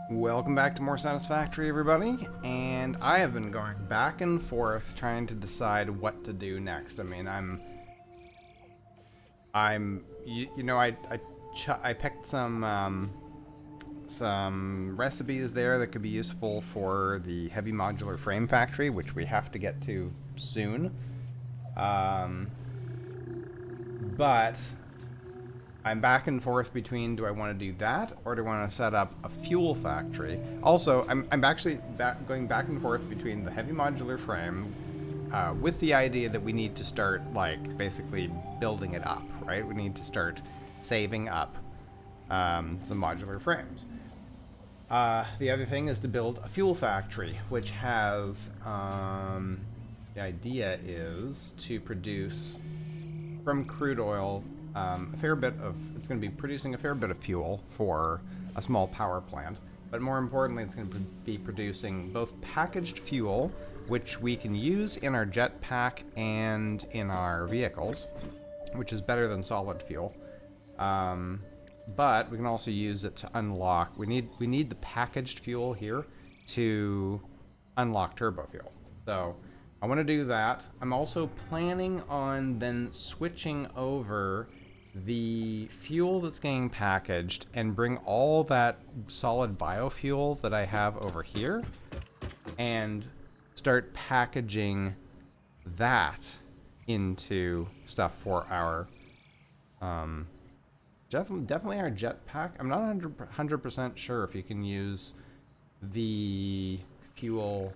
Welcome back to More Satisfactory, everybody. And I have been going back and forth trying to decide what to do next. I mean, I picked some recipes there that could be useful for the heavy modular frame factory, which we have to get to soon. But I'm back and forth between do I want to do that or do I want to set up a fuel factory. Also, I'm actually going back and forth between the heavy modular frame with the idea that we need to start, like, basically building it up, right? We need to start saving up some modular frames. The other thing is to build a fuel factory, which has, the idea is to produce from crude oil it's going to be producing a fair bit of fuel for a small power plant, but more importantly, it's going to be producing both packaged fuel, which we can use in our jetpack and in our vehicles, which is better than solid fuel. But we can also use it to unlock. We need the packaged fuel here to unlock turbo fuel. So I want to do that. I'm also planning on then switching over the fuel that's getting packaged and bring all that solid biofuel that I have over here and start packaging that into stuff for our definitely our jetpack. I'm not 100% sure if you can use the fuel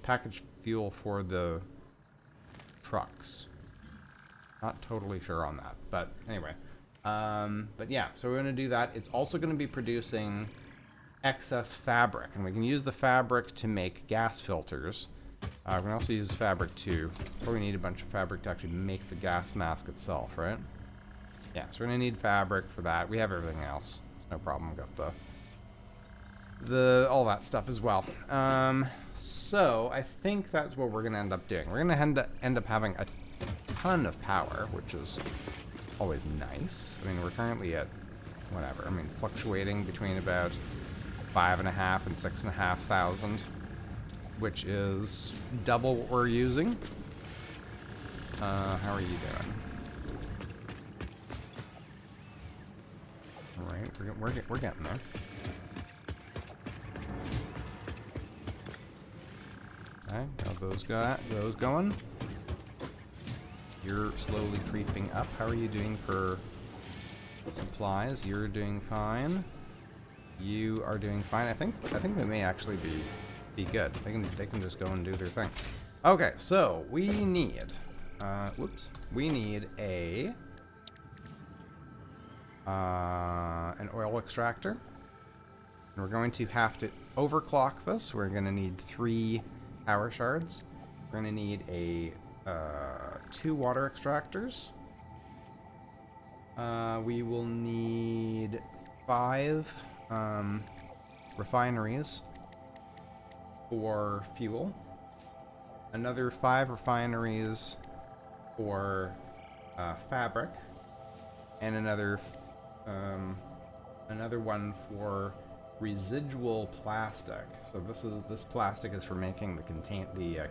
packaged fuel for the trucks. Not totally sure on that, but anyway. But yeah, so we're going to do that. It's also going to be producing excess fabric, and we can use the fabric to make gas filters. We can also use fabric to, or we need a bunch of fabric to actually make the gas mask itself, right? Yeah, so we're going to need fabric for that. We have everything else. No problem. We've got the all that stuff as well. So I think that's what we're going to end up doing. We're going to end up having a ton of power, which is always nice. I mean, we're currently at whatever. I mean, fluctuating between about 5,500 and 6,500, which is double what we're using. How are you doing? All right, we're getting there. Okay, got those going. You're slowly creeping up. How are you doing for supplies? You're doing fine. You are doing fine. I think they may actually be good. They can just go and do their thing. Okay, so we need we need an oil extractor. And we're going to have to overclock this. We're going to need 3 power shards. We're going to need 2 water extractors. We will need 5 refineries for fuel. Another 5 refineries for fabric, and another one for residual plastic. So this plastic is for making the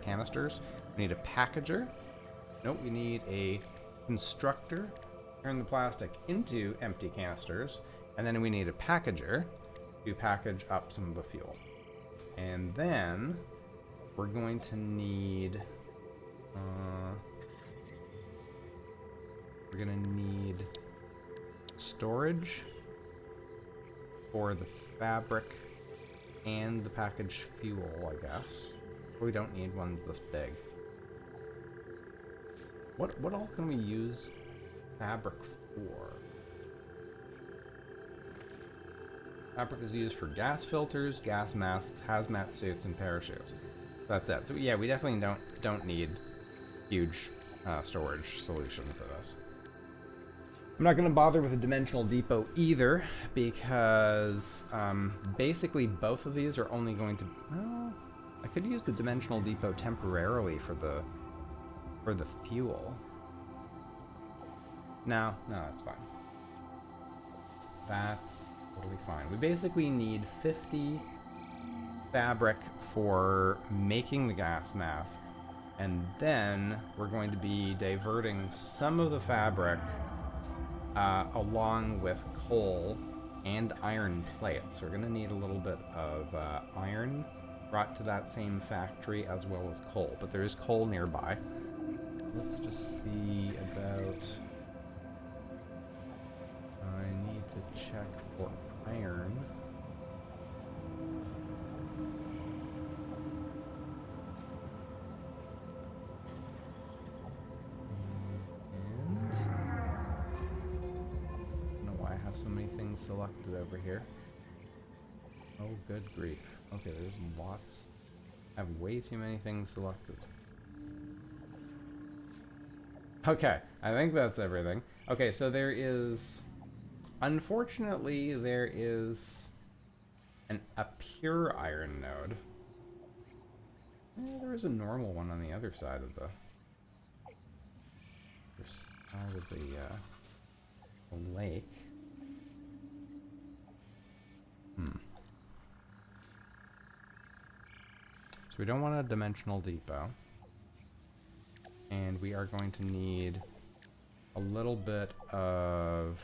canisters. We need a packager. Nope, we need a constructor. Turn the plastic into empty canisters, and then we need a packager to package up some of the fuel. And then we're going to need storage for the fabric and the packaged fuel, I guess. But we don't need ones this big. What all can we use fabric for? Fabric is used for gas filters, gas masks, hazmat suits, and parachutes. That's it. So yeah, we definitely don't need huge storage solution for this. I'm not going to bother with a dimensional depot either, because basically both of these are only going to... Well, I could use the dimensional depot temporarily for the fuel. No, that's fine. That's totally fine. We basically need 50 fabric for making the gas mask, and then we're going to be diverting some of the fabric along with coal and iron plates. So we're going to need a little bit of iron brought to that same factory as well as coal, but there is coal nearby. Let's just see about... I need to check for iron. And I don't know why I have so many things selected over here. Oh, good grief. Okay, there's lots. I have way too many things selected. Okay, I think that's everything. Okay, so there is... Unfortunately, there is a pure iron node. There is a normal one on the other side of the lake. So we don't want a dimensional depot. And we are going to need a little bit of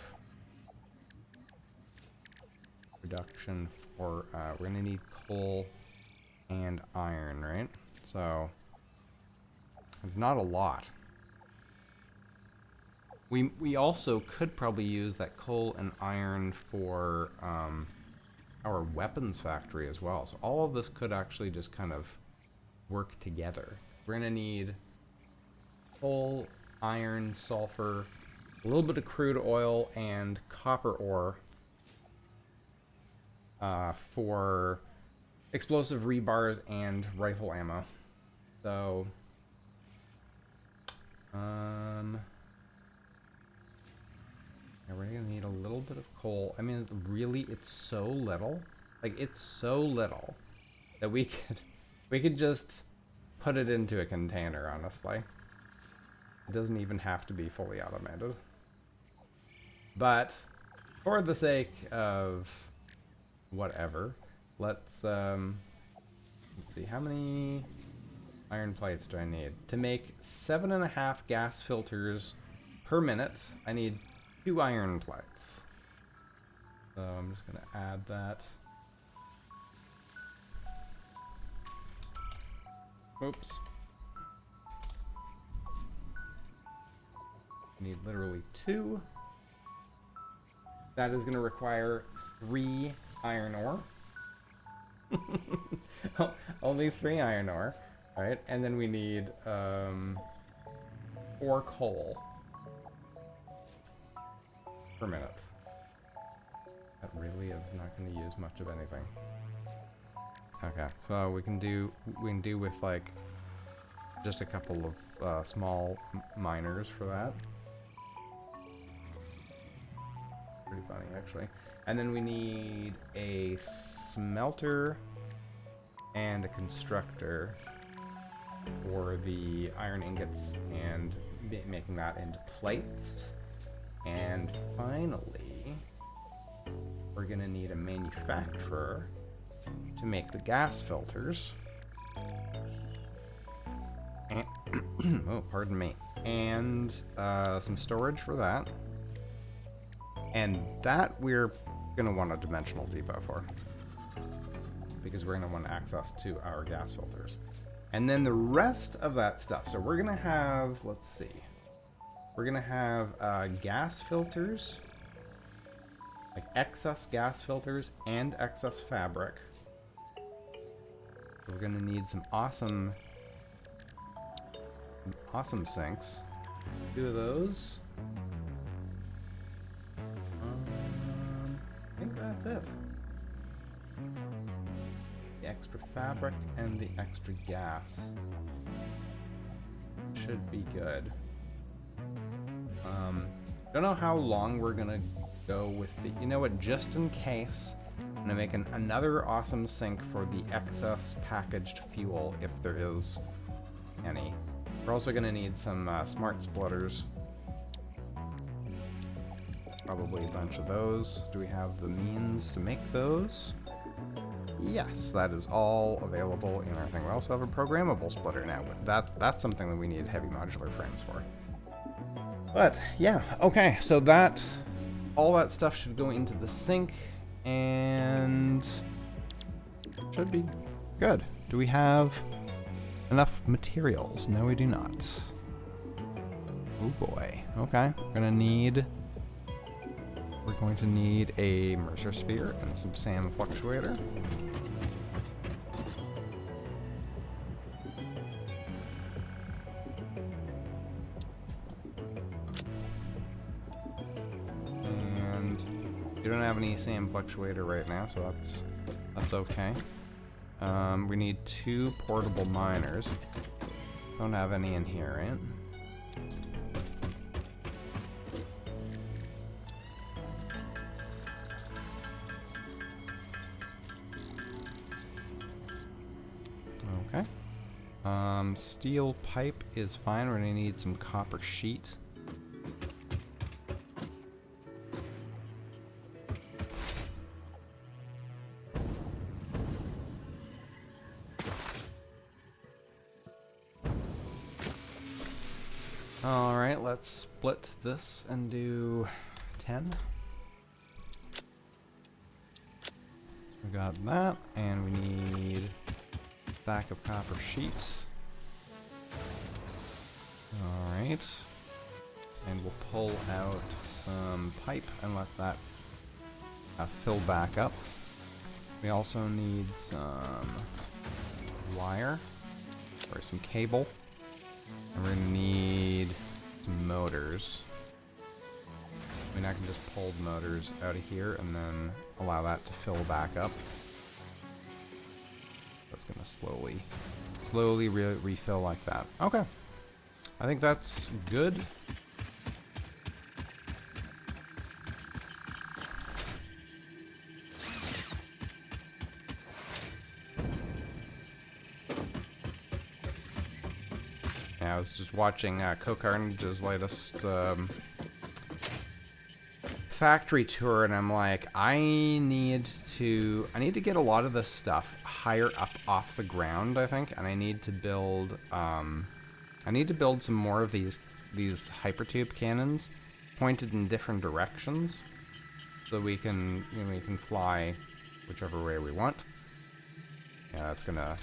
production for, we're going to need coal and iron, right? So, it's not a lot. We also could probably use that coal and iron for our weapons factory as well. So all of this could actually just kind of work together. We're going to need coal, iron, sulfur, a little bit of crude oil, and copper ore for explosive rebars and rifle ammo. So, yeah, we're gonna need a little bit of coal. I mean, really, it's so little. Like, it's so little that we could just put it into a container, honestly. It doesn't even have to be fully automated. But for the sake of whatever, let's see, how many iron plates do I need? To make 7.5 gas filters per minute, I need 2 iron plates. So I'm just gonna add that. Oops. Need literally 2. That is going to require 3 iron ore. Only 3 iron ore, right? And then we need 4 coal per minute. That really is not going to use much of anything. Okay, so we can do with like just a couple of small miners for that. Pretty funny, actually. And then we need a smelter and a constructor for the iron ingots and making that into plates. And finally, we're gonna need a manufacturer to make the gas filters. And oh, pardon me. And some storage for that. And that we're going to want a dimensional depot for, because we're going to want access to our gas filters. And then the rest of that stuff. So we're going to have, let's see, we're going to have gas filters, like excess gas filters and excess fabric. So we're going to need some awesome sinks. 2 of those. I think that's it. The extra fabric and the extra gas should be good. Don't know how long we're gonna go with the... You know what, just in case, I'm gonna make another awesome sink for the excess packaged fuel, if there is any. We're also gonna need some smart splitters. probably a bunch of those. Do we have the means to make those? Yes, that is all available in our thing. We also have a programmable splitter now, but that's something that we need heavy modular frames for. But yeah, okay, so that all that stuff should go into the sink and should be good. Do we have enough materials? No, we do not. Oh boy. Okay, we're going to need a Mercer sphere and some sand fluctuator. And we don't have any sand fluctuator right now, so that's okay. We need 2 portable miners. Don't have any in here, right? Okay. Steel pipe is fine. We're gonna need some copper sheet. Alright, let's split this and do 10. We got that, and we need a stack of copper sheets. Alright. And we'll pull out some pipe and let that fill back up. We also need some wire, or some cable. And we're gonna need some motors. I mean, I can just pull the motors out of here and then allow that to fill back up. That's gonna slowly refill like that. Okay. I think that's good. Yeah, I was just watching Co-Carnage's latest factory tour, and I'm like, I need to get a lot of this stuff higher up off the ground, I think, and I need to build some more of these hypertube cannons pointed in different directions, so we can fly whichever way we want. Yeah, that's gonna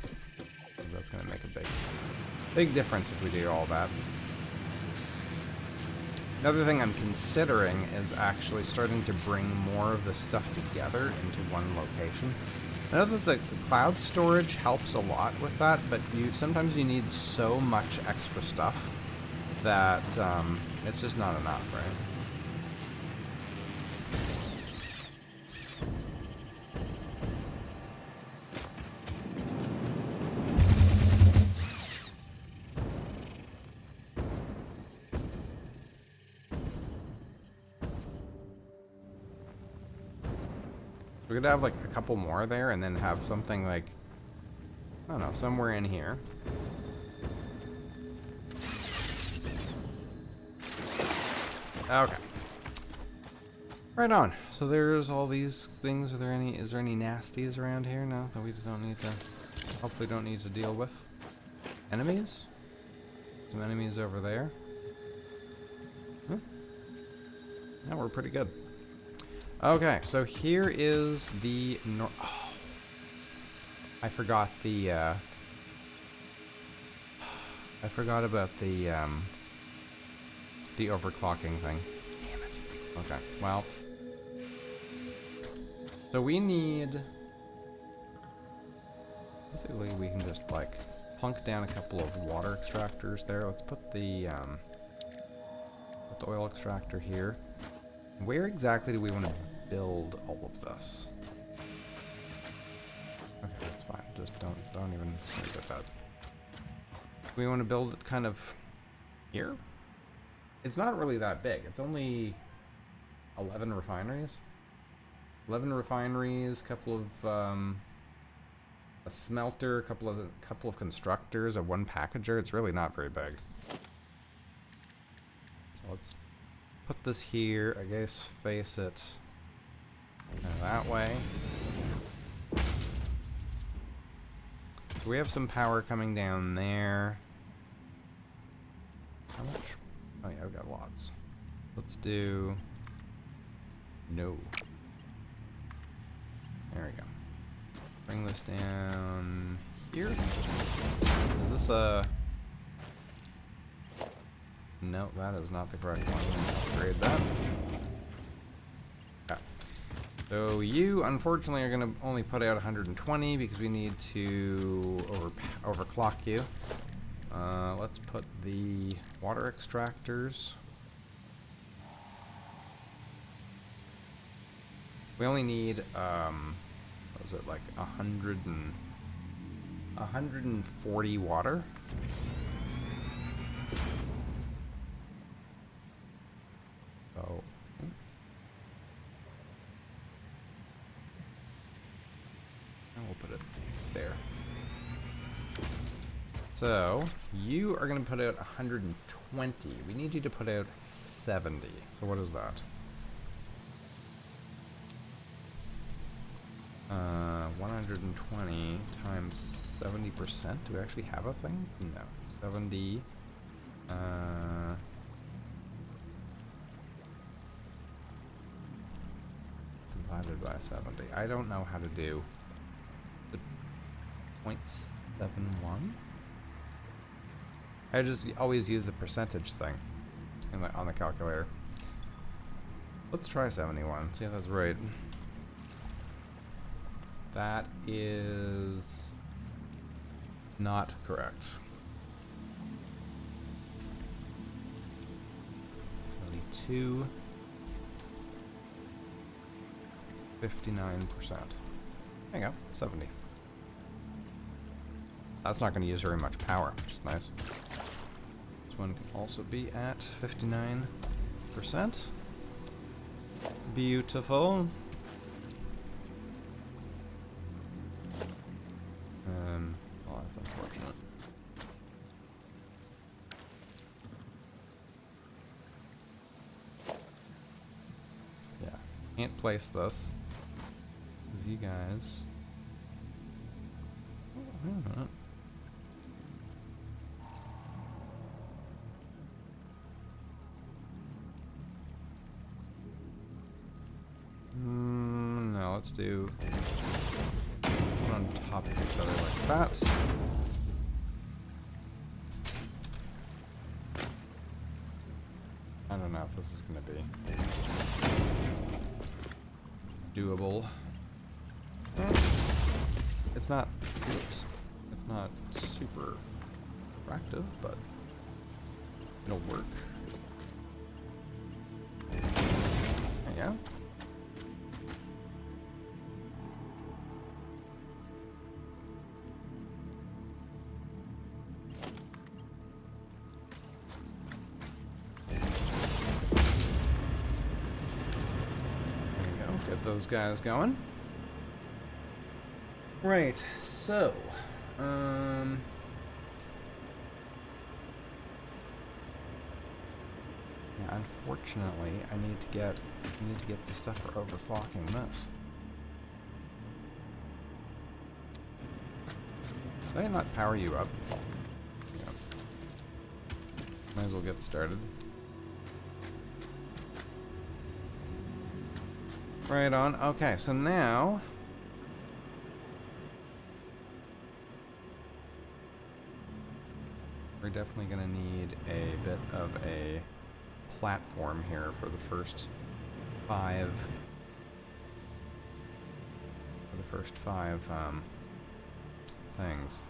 make a big difference if we do all that. Another thing I'm considering is actually starting to bring more of this stuff together into one location. I know that the cloud storage helps a lot with that, but sometimes you need so much extra stuff that it's just not enough, right? We could have like a couple more there and then have something like, I don't know, somewhere in here. Okay. Right on. So there's all these things. Is there any nasties around here? No, that we hopefully don't need to deal with. Enemies? Some enemies over there. Huh? Yeah, we're pretty good. Okay, so here is the oh, I forgot about the overclocking thing. Damn it. Okay, well, so we need, basically we can just like plunk down a couple of water extractors there. Let's put the oil extractor here. Where exactly do we want to build all of this? Okay, that's fine. Just don't even worry about that. We want to build it kind of here? It's not really that big. It's only 11 refineries. 11 refineries, couple of a smelter, couple of constructors, one packager. It's really not very big. So let's put this here, I guess face it that way. So we have some power coming down there. How much? Oh yeah, I've got lots. Let's do... No. There we go. Bring this down here. Is this a... No, that is not the correct one. Upgrade that. Okay. So you, unfortunately, are going to only put out 120 because we need to overclock you. Let's put the water extractors. We only need, what was it, like 140 water. So, and we'll put it there. So, you are going to put out 120. We need you to put out 70. So what is that? 120 times 70%. Do we actually have a thing? No. 70. Divided by 70. I don't know how to do the 0.71. I just always use the percentage thing on the calculator. Let's try 71. See if that's right. That is not correct. 72. 59%. There you go, 70. That's not going to use very much power, which is nice. This one can also be at 59%. Beautiful. Well, that's unfortunate. Yeah, can't place this. Because you guys... Oh, wait a minute. No, let's do one on top of each other like that. I don't know if this is going to be doable. It's not, oops, it's not super attractive, but it'll work. There you go. Get those guys going. Right, so, yeah, unfortunately, I need to get the stuff for overclocking this. Did I not power you up? Yeah. Might as well get started. Right on. Okay, so now we're definitely going to need a bit of a platform here for the first five things.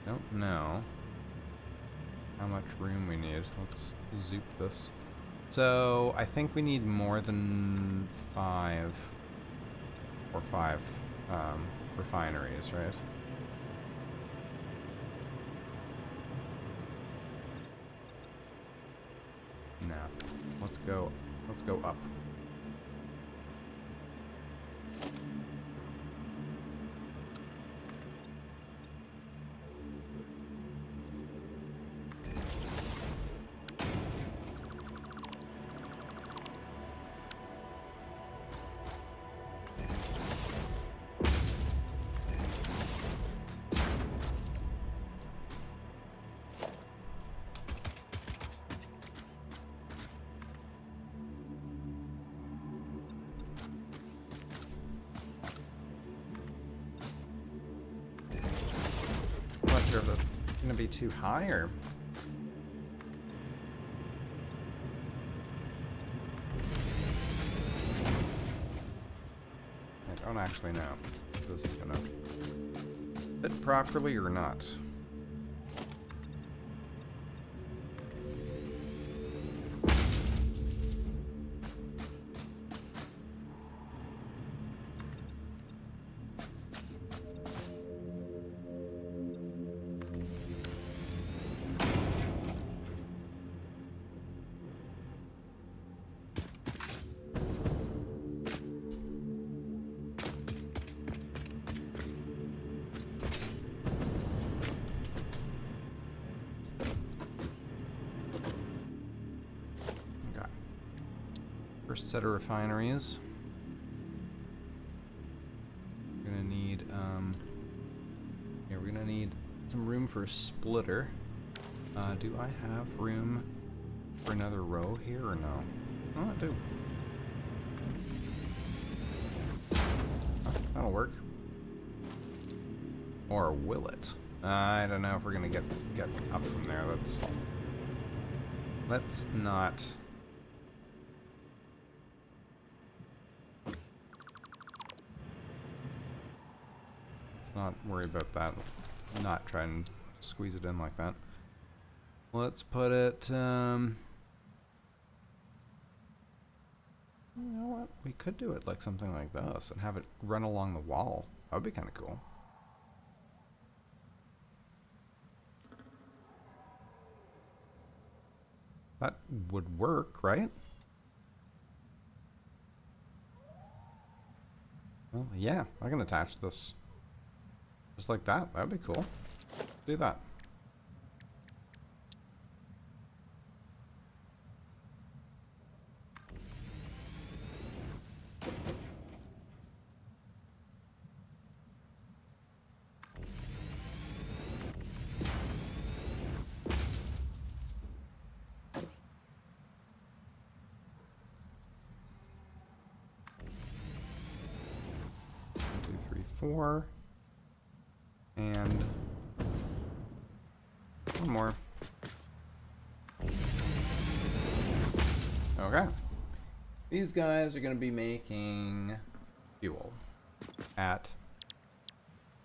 Don't know how much room we need. Let's zoop this. So I think we need more than five refineries, right? No. Let's go up. gonna be too high, or? I don't actually know if this is gonna fit properly or not. First set of refineries. We're gonna need, yeah, we're gonna need some room for a splitter. Do I have room for another row here or no? Oh, I do. Oh, that'll work. Or will it? I don't know if we're gonna get up from there. Let's not. Not worry about that. Not try and squeeze it in like that. Let's put it, you know what? We could do it like something like this and have it run along the wall. That would be kind of cool. That would work, right? Well, yeah, I can attach this. Just like that. That'd be cool. Do that. One, two, three, four. And one more. Okay. These guys are going to be making fuel at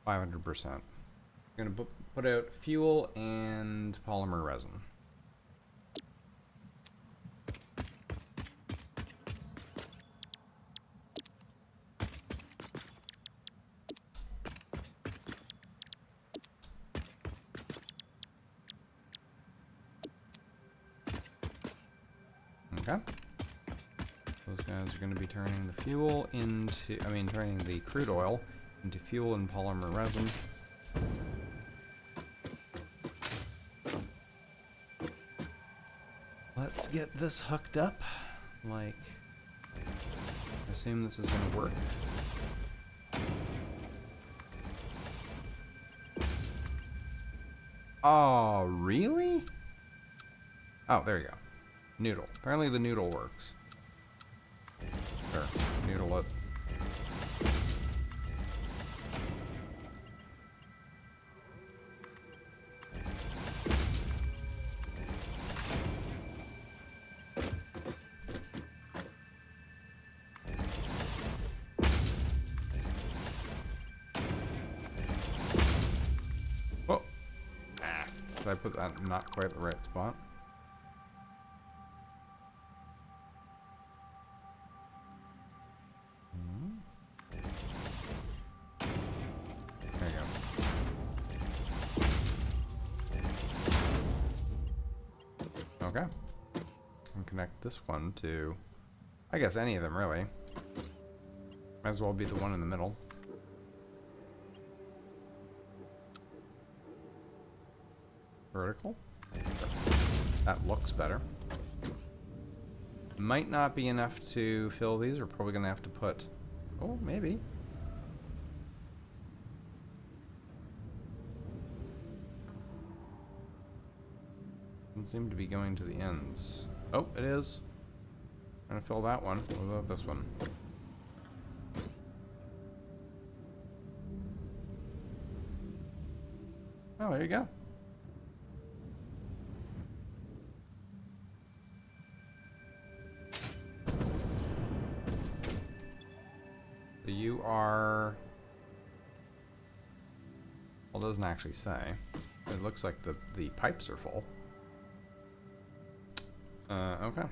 500%. We're going to put out fuel and polymer resin. Okay. Those guys are going to be turning the fuel into, turning the crude oil into fuel and polymer resin. Let's get this hooked up. Like, I assume this is going to work. Oh, really? Oh, there you go. Noodle. Apparently the noodle works. Sure. Noodle it. Whoa. Ah. Did I put that not quite the right spot? Okay. Can connect this one to, I guess, any of them, really. Might as well be the one in the middle. Vertical. That looks better. Might not be enough to fill these. We're probably going to have to put, oh, maybe. Doesn't seem to be going to the ends. Oh, it is. I'm gonna fill that one. What about this one? Oh, there you go. you are... Well, it doesn't actually say. It looks like the pipes are full. Okay.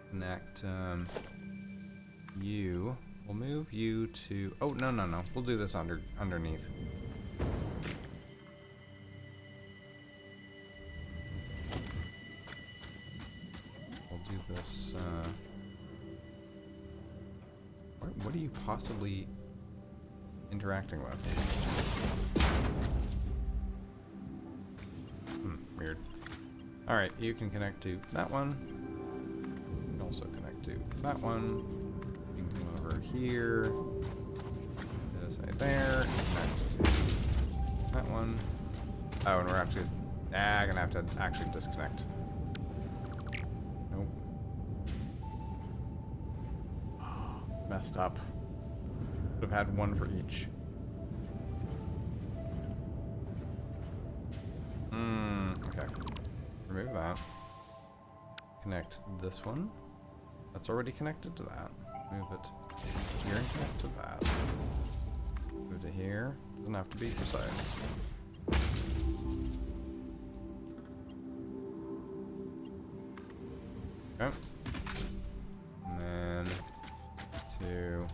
Connect you. We'll move you to... Oh, no, no, no. We'll do this underneath. We'll do this... What are you possibly interacting with? Weird. Alright, you can connect to that one. You can also connect to that one. You can come over here. This right there. Connect to that one. Oh, and we're actually... gonna have to actually disconnect. Nope. Messed up. Would have had one for each. Okay. Remove that. Connect this one. That's already connected to that. Move it here and connect to that. Move to here. Doesn't have to be precise. Okay. And then to... Oh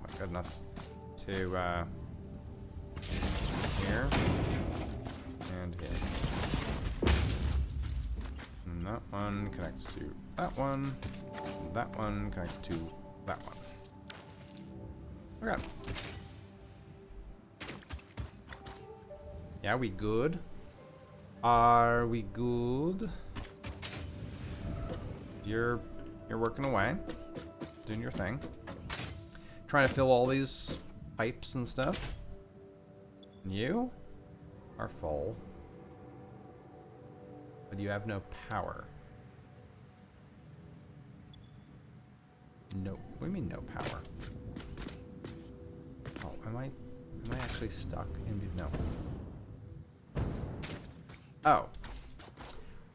my goodness. To, here. And here. And that one connects to that one. And that one connects to that one. Okay. Yeah, we good? Are we good? You're working away. Doing your thing. Trying to fill all these pipes and stuff. And you are full. But you have no power. No. What do you mean no power? Oh, am I actually stuck in... No. Oh.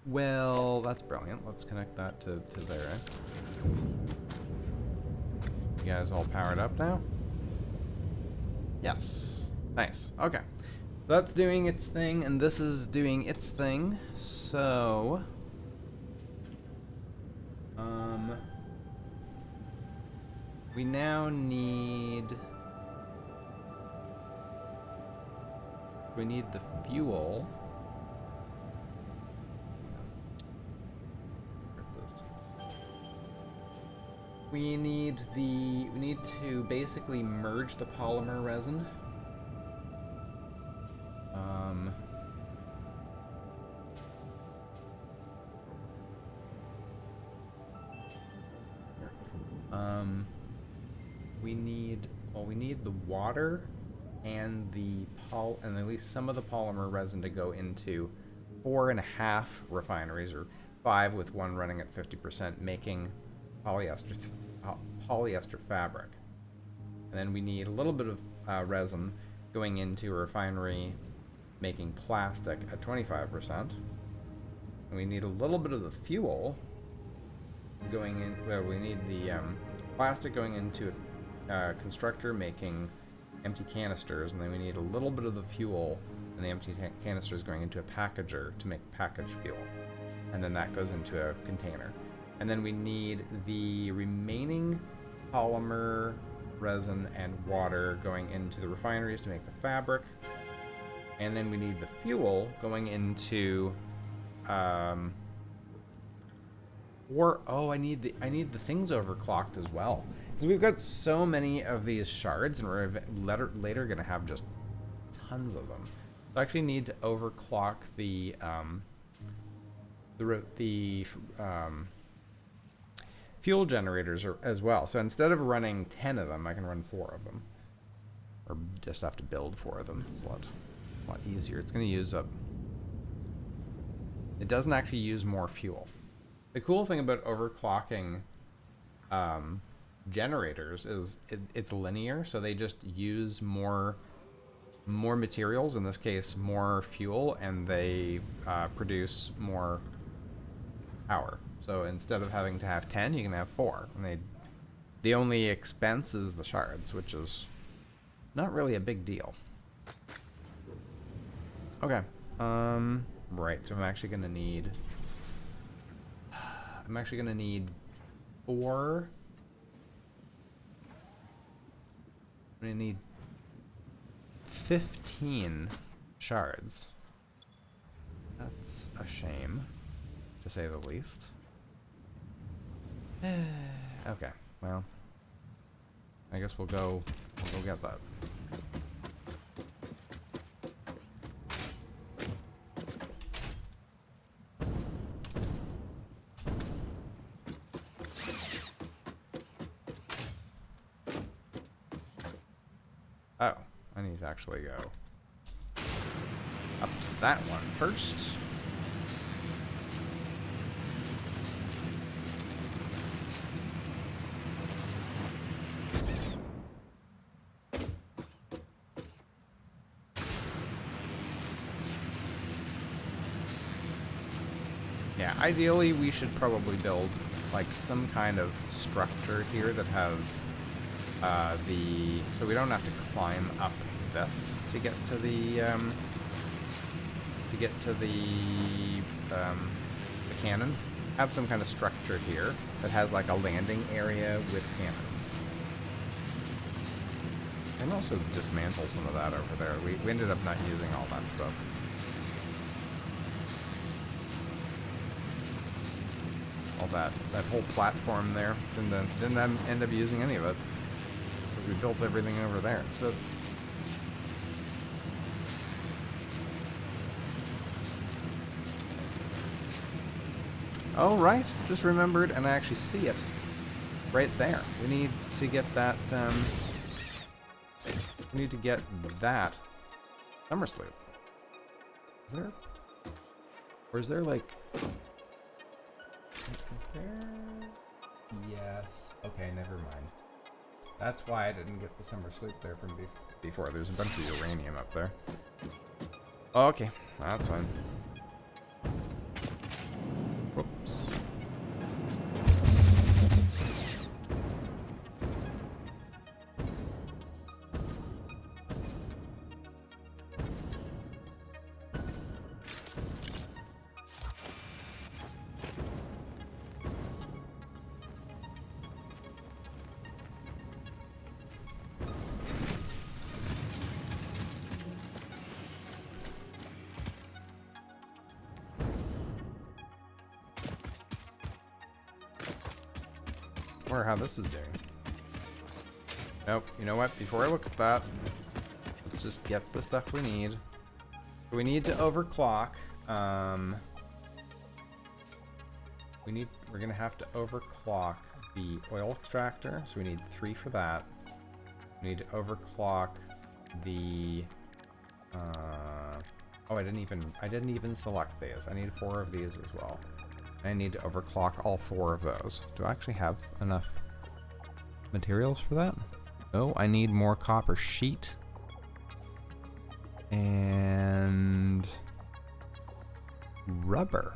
Well, that's brilliant. Let's connect that to there. You guys all powered up now? Yes. Nice. Okay. That's doing its thing, and this is doing its thing. So... we now need... We need the fuel. We need to basically merge the polymer resin. We need the water and and at least some of the polymer resin to go into 4.5 refineries, or 5 with one running at 50%, making polyester fabric. And then we need a little bit of resin going into a refinery making plastic at 25%. And we need a little bit of the fuel going in. Well, we need the plastic going into a constructor making empty canisters, and then we need a little bit of the fuel and the empty canisters going into a packager to make package fuel. And then that goes into a container. And then we need the remaining polymer, resin, and water going into the refineries to make the fabric. And then we need the fuel going into... I need the things overclocked as well. Because we've got so many of these shards, and we're later going to have just tons of them. So I actually need to overclock the fuel generators as well. So instead of running 10 of them, I can run 4 of them. Or just have to build 4 of them. It's a lot easier. It's going to use up... It doesn't actually use more fuel. The cool thing about overclocking generators is it's linear, so they just use more materials, in this case more fuel, and they produce more power. So instead of having to have 10, you can have 4, and The only expense is the shards, which is not really a big deal. Okay. Right, so I'm actually gonna need 4. I'm gonna need 15 shards. That's a shame, to say the least. Okay, well, I guess we'll go get that. Oh, I need to actually go up to that one first. Yeah, ideally we should probably build like some kind of structure here that has so we don't have to climb up this to get to the cannon. Have some kind of structure here that has like a landing area with cannons. And also dismantle some of that over there. We ended up not using all that stuff. All that whole platform there. Didn't end up using any of it. We built everything over there instead. Oh, right. Just remembered, and I actually see it. Right there. We need to get that, we need to get that summer sloop. Is there? Or is there, like... Is there... Yes. Okay, never mind. That's why I didn't get the summer sloop there from before. There's a bunch of uranium up there. Okay, that's fine. Whoops. Or how this is doing. Nope, you know what? Before I look at that, let's just get the stuff we need. We need to overclock. We're gonna have to overclock the oil extractor, so we need 3 for that. We need to overclock the oh, I didn't even select these. I need 4 of these as well. I need to overclock all 4 of those. Do I actually have enough materials for that? Oh, I need more copper sheet. And rubber,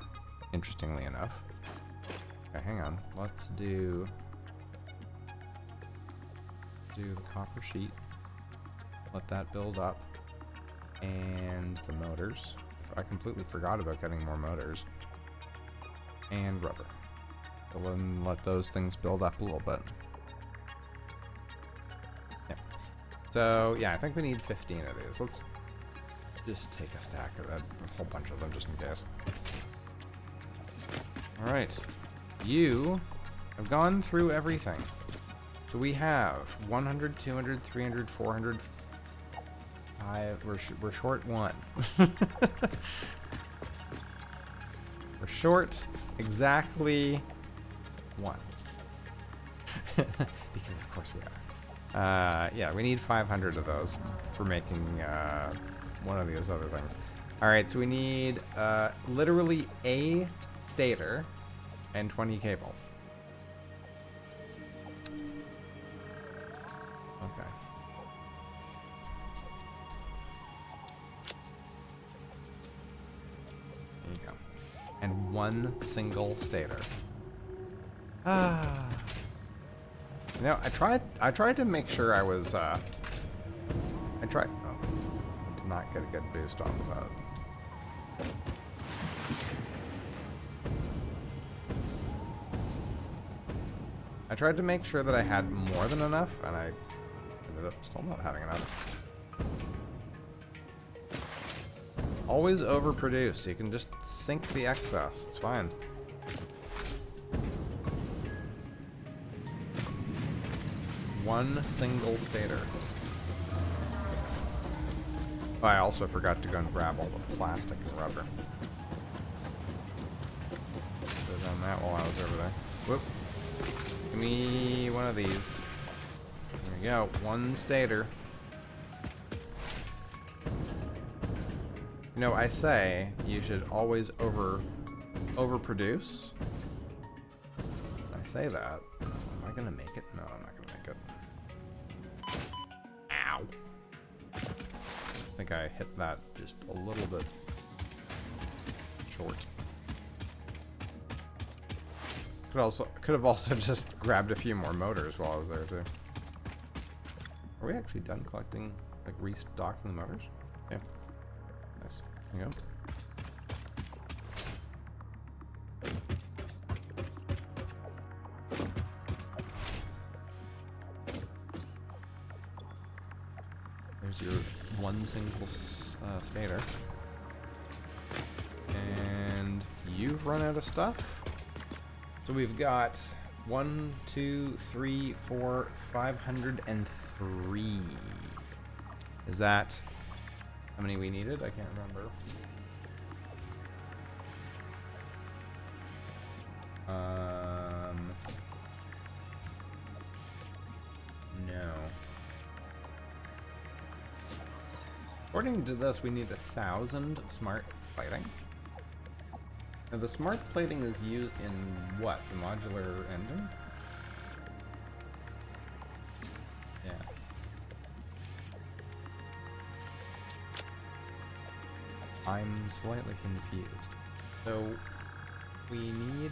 interestingly enough. Okay, hang on. Let's do the copper sheet. Let that build up. And the motors. I completely forgot about getting more motors. And rubber. So then let those things build up a little bit. Yeah. So yeah, I think we need 15 of these. Let's just take a stack of that, a whole bunch of them just in case. Alright. You have gone through everything. So we have 100, 200, 300, 400, 5. We're short 1. We're short exactly 1. Because of course we are. Yeah, we need 500 of those for making one of these other things. Alright, so we need literally a stator and 20 cable. Okay. There you go. And 1 single stator. Ah. You know, I tried to make sure I was, I tried, oh, I did not get a good boost off of that. I tried to make sure that I had more than enough, and I ended up still not having enough. Always overproduce. You can just sink the excess. It's fine. One single stator. Oh, I also forgot to go and grab all the plastic and rubber. Should have done that while I was over there. Whoop. Give me one of these. There we go. One stator. You know, I say you should always overproduce. I say that. Am I gonna make it? No, I'm not gonna make it. Ow. I think I hit that just a little bit short. Could have also just grabbed a few more motors while I was there too. Are we actually done collecting, like restocking the motors? Yeah. Nice. There you go. There's your one single stator. And you've run out of stuff. So we've got 1, 2, 3, 4, 503. Is that how many we needed? I can't remember. No. According to this, we need 1,000 smart plating. Now, the smart plating is used in what? The modular engine? Yes. I'm slightly confused. So, we need...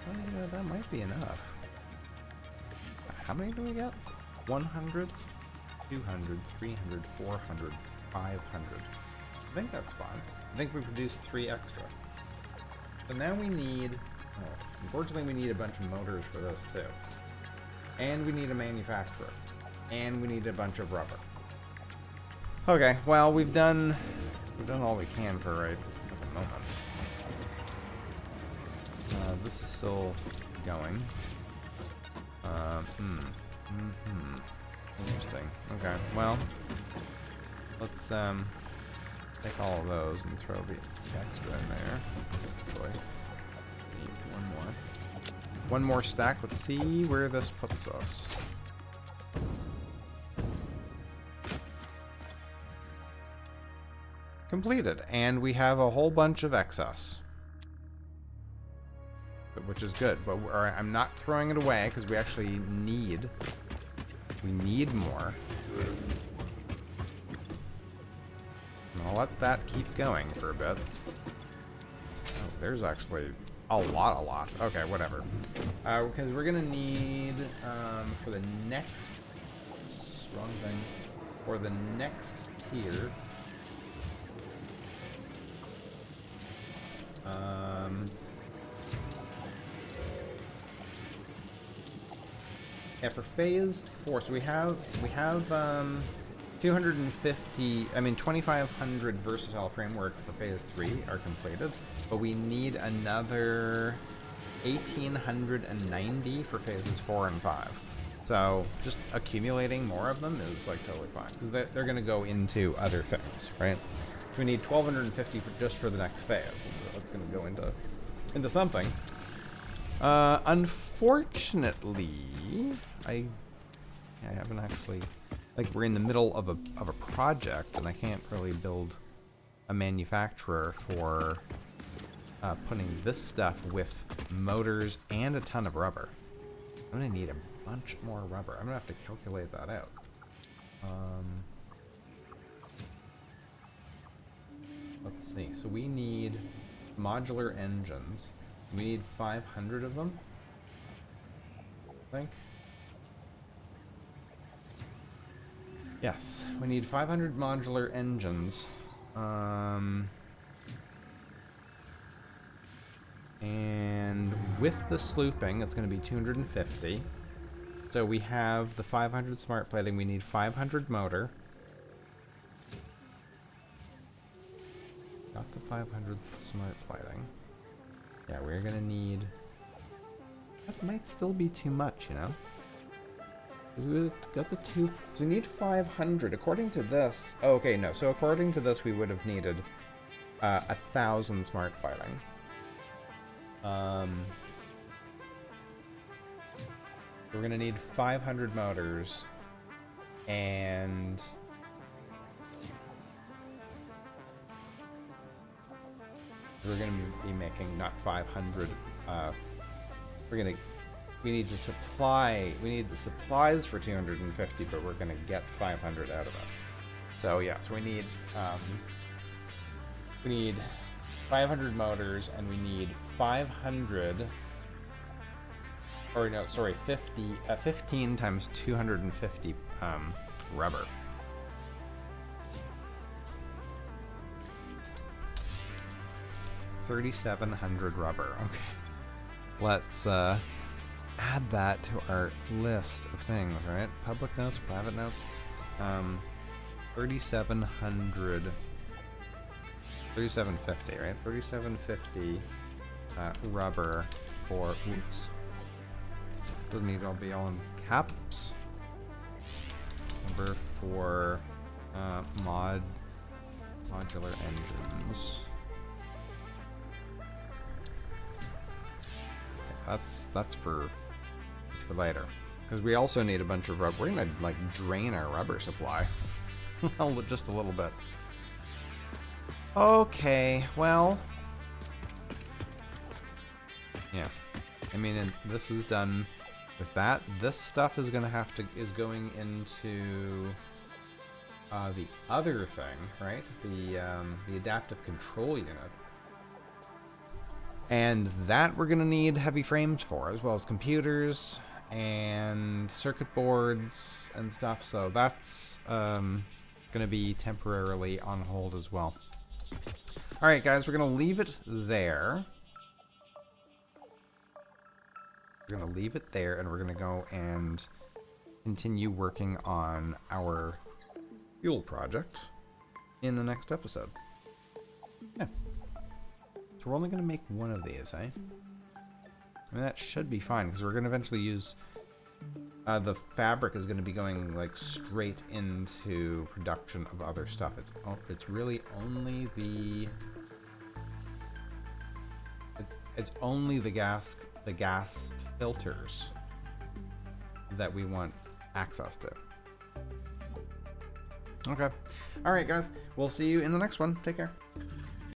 Oh, yeah, that might be enough. How many do we get? 100, 200, 300, 400, 500. I think that's fine. I think we produced 3 extra. But now we need... Oh, unfortunately, we need a bunch of motors for this, too. And we need a manufacturer. And we need a bunch of rubber. Okay, well, we've done all we can for right at the moment. This is still going. Interesting. Okay, well, let's take all of those and throw the extra in there. Boy, need one more. One more stack. Let's see where this puts us. Completed, and we have a whole bunch of excess, which is good. But I'm not throwing it away because we actually need more. I'll let that keep going for a bit. Oh, there's actually a lot. Okay, whatever. Because we're gonna need for the next wrong thing. For the next tier. Yeah, for phase 4, so we have 250, 2,500 versatile framework for phase 3 are completed, but we need another 1,890 for phases 4 and 5. So just accumulating more of them is like totally fine, because they're going to go into other things, right? So we need 1,250 just for the next phase. That's going to go into something. Unfortunately, I haven't actually, like, we're in the middle of a project, and I can't really build a manufacturer for putting this stuff with motors and a ton of rubber. I'm gonna need a bunch more rubber. I'm gonna have to calculate that out. Let's see. So we need modular engines. We need 500 of them. I think. Yes, we need 500 modular engines. And with the slooping, it's going to be 250. So we have the 500 smart plating. We need 500 motor. Got the 500 smart plating. Yeah, we're going to need... That might still be too much, you know? Because we got the two... So we need 500. According to this... Oh, okay, no. So according to this, we would have needed 1,000 smart plating. We're going to need 500 motors. And... we're going to be making not 500... we need the supplies for 250, but we're gonna get 500 out of it. So yeah, so we need 500 motors, and we need 500, or no, sorry, 15 times 250 rubber. $3,700 rubber. Okay. Let's add that to our list of things, right? Public notes, private notes. 3,700, 3,750, right? 3,750 rubber for, oops. Doesn't need to all be all in caps. Rubber for modular engines. That's for later, because we also need a bunch of rubber. We're gonna like drain our rubber supply just a little bit. Okay, well, yeah. I mean, and this is done with that. This stuff is going into the other thing, right? The adaptive control unit. And that we're going to need heavy frames for, as well as computers and circuit boards and stuff. So that's going to be temporarily on hold as well. All right, guys, we're going to leave it there. We're going to leave it there, and we're going to go and continue working on our fuel project in the next episode. Yeah. So we're only going to make one of these, eh? I mean, that should be fine, because we're going to eventually use... the fabric is going to be going, like, straight into production of other stuff. It's really only the... It's only the gas filters that we want access to. Okay. Alright, guys. We'll see you in the next one. Take care.